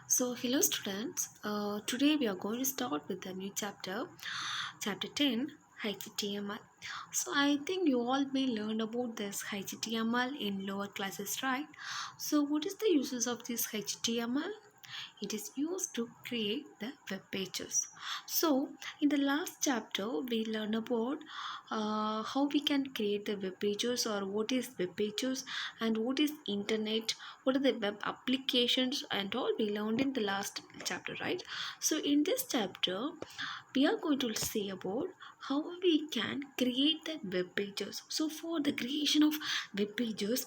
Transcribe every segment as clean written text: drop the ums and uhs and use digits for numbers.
So, hello students. Today we are going to start with the new chapter, chapter 10, HTML. So, I think you all may learn about this HTML in lower classes, right? So, what is the uses of this HTML? It is used to create the web pages. So in the last chapter we learned about how we can create the web pages, or what is web pages and what is internet, what are the web applications and all we learned in the last chapter, right? So in this chapter we are going to see about how we can create the web pages. So for the creation of web pages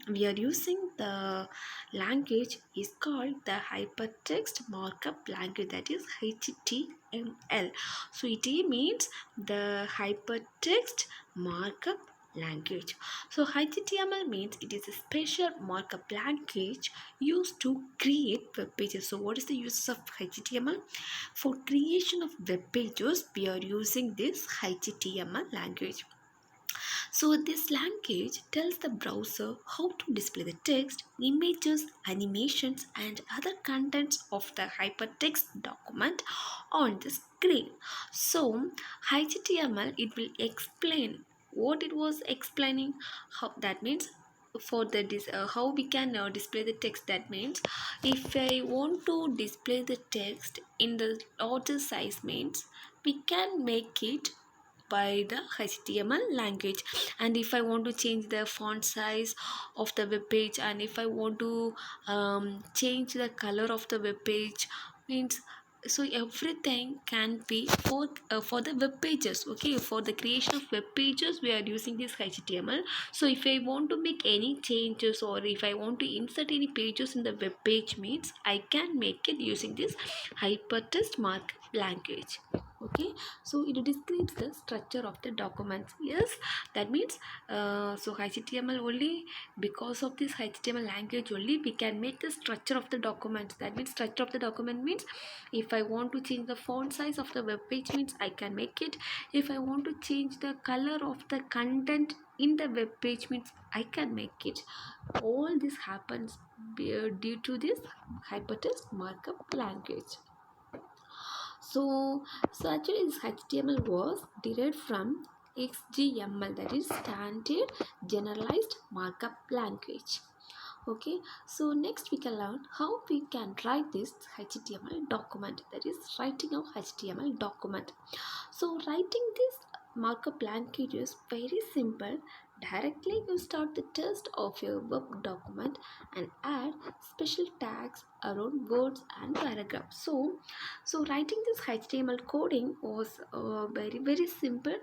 we are using the language is called the hypertext markup language, that is HTML. So it means the hypertext markup language. So HTML means it is a special markup language used to create web pages. So what is the use of HTML? For creation of web pages we are using this HTML language. So this language tells the browser how to display the text, images, animations and other contents of the hypertext document on the screen. So HTML, it will explain what it was explaining. How that means for the how we can display the text. That means if I want to display the text in the larger size, means we can make it by the HTML language. And if I want to change the font size of the web page, and if I want to change the color of the web page, means so everything can be for the web pages. Okay, for the creation of web pages we are using this HTML. So if I want to make any changes, or if I want to insert any pages in the web page, means I can make it using this hypertext markup language. Okay, so it describes the structure of the documents. Yes, that means so HTML only, because of this HTML language only we can make the structure of the documents. That means structure of the document means if I want to change the font size of the web page, means I can make it. If I want to change the color of the content in the web page, means I can make it. All this happens due to this hypertext markup language. So actually this HTML was derived from XGML, that is standard generalized markup language. Okay, so next we can learn how we can write this HTML document, that is writing of HTML document. So writing this markup language is very simple. Directly you start the text of your web document and add special tags around words and paragraphs. So writing this HTML coding was very simple.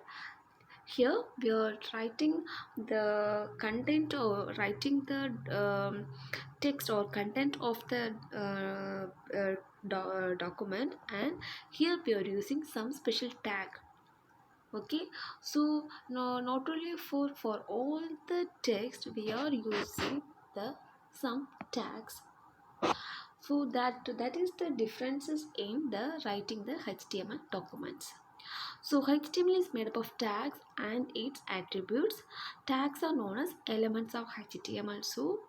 Here we are writing the content, or writing the text or content of the document, and here we are using some special tag. Okay, so no, not only for all the text we are using the some tags. So that is the differences in the writing the HTML documents. So HTML is made up of tags and its attributes. Tags are known as elements of HTML. So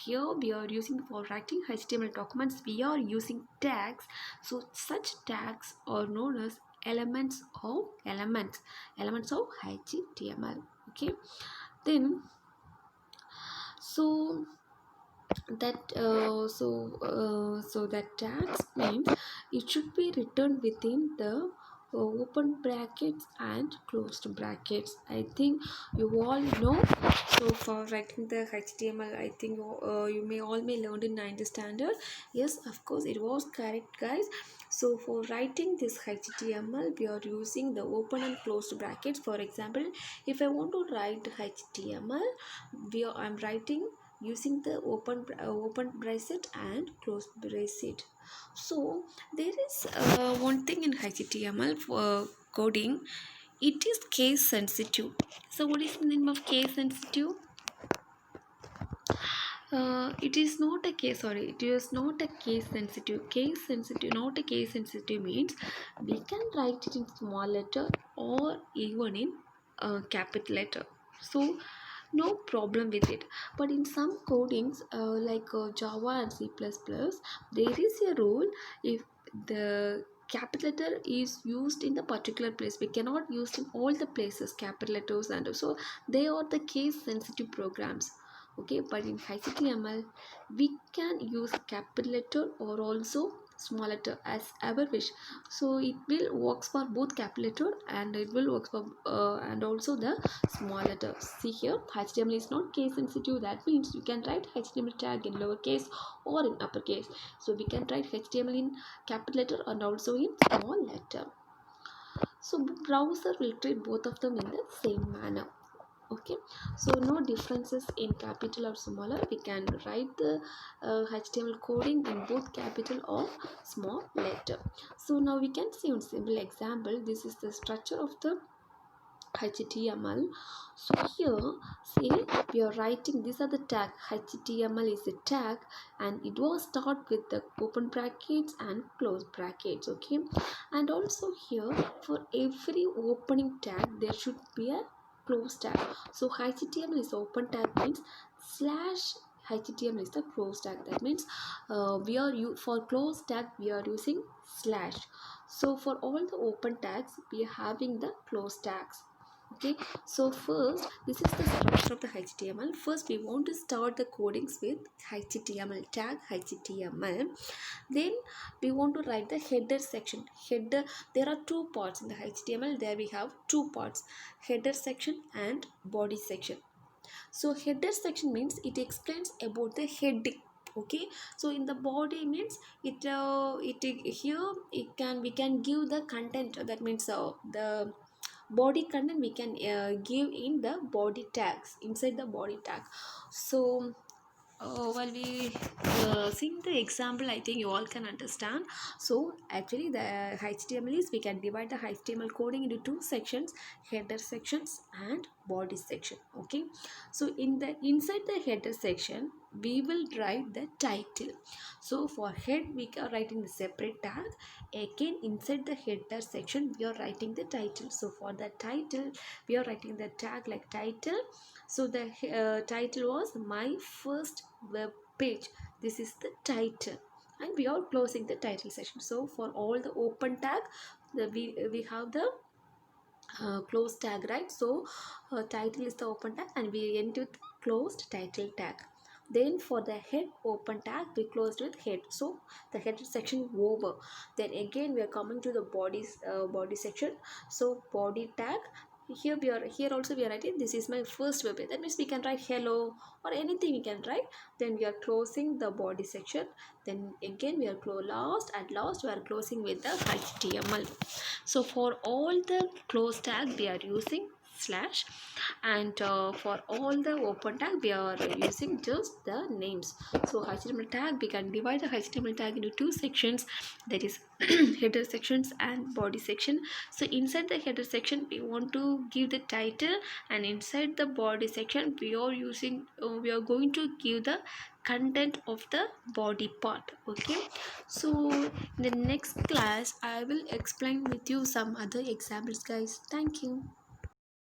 here we are using, for writing HTML documents we are using tags. So such tags are known as elements of HTML. Okay, then so so that tags means it should be written within the open brackets and closed brackets. I think you all know. So for writing the HTML, I think you may all may learned in 9th standard. Yes, of course it was correct, guys. So for writing this HTML we are using the open and closed brackets. For example, if I want to write HTML, I'm writing using the open bracket and closed bracket. So there is one thing in HTML for coding, it is case sensitive. So what is the name of case sensitive? It is not a case, sorry, it is not a case sensitive. Case sensitive, not a case sensitive means we can write it in small letter or even in capital letter. So no problem with it. But in some codings like Java and C++, there is a rule. If the capital letter is used in the particular place, we cannot use in all the places capital letters, and so they are the case sensitive programs. Okay, but in HTML we can use capital letter or also small letter as our wish. So it will works for both capital letter, and it will work for and also the small letter. See here, HTML is not case sensitive. That means you can write HTML tag in lowercase or in uppercase. So we can write HTML in capital letter and also in small letter. So browser will treat both of them in the same manner. Okay, so no differences in capital or smaller. We can write the HTML coding in both capital or small letter. So now we can see one simple example. This is the structure of the HTML. So here, see, we are writing, these are the tag. HTML is a tag, and it was start with the open brackets and close brackets. Okay, and also here, for every opening tag there should be a close tag. So HTML is open tag, means slash HTML is the close tag. That means we are for close tag we are using slash. So for all the open tags we are having the close tags. Okay, so first, this is the structure of the HTML. First we want to start the codings with HTML tag HTML. Then we want to write the header section. Header, there are two parts in the HTML. There we have two parts, header section and body section. So header section means it explains about the heading. Okay, so in the body means it here it can we can give the content. That means the body content we can give in the body tags, inside the body tag. So while we seeing the example, I think you all can understand. So actually the HTML is, we can divide the HTML coding into two sections, header sections and body section. Okay, so in the inside the header section we will write the title. So for head we are writing the separate tag. Again inside the header section we are writing the title. So for the title we are writing the tag like title. So the title was my first web page. This is the title, and we are closing the title section. So for all the open tag, we have the close tag, right? So title is the open tag and we end with closed title tag. Then for the head open tag we closed with head, so the head section over. Then again we are coming to the body section. So body tag, here we are, here also we are writing this is my first web page. That means we can write hello or anything we can write. Then we are closing the body section. Then again we are last, at last we are closing with the HTML. So for all the close tag we are using slash, and for all the open tag we are using just the names. So HTML tag, we can divide the HTML tag into two sections, that is header sections and body section. So inside the header section we want to give the title, and inside the body section we are using we are going to give the content of the body part. Okay, so in the next class I will explain with you some other examples, guys. Thank you.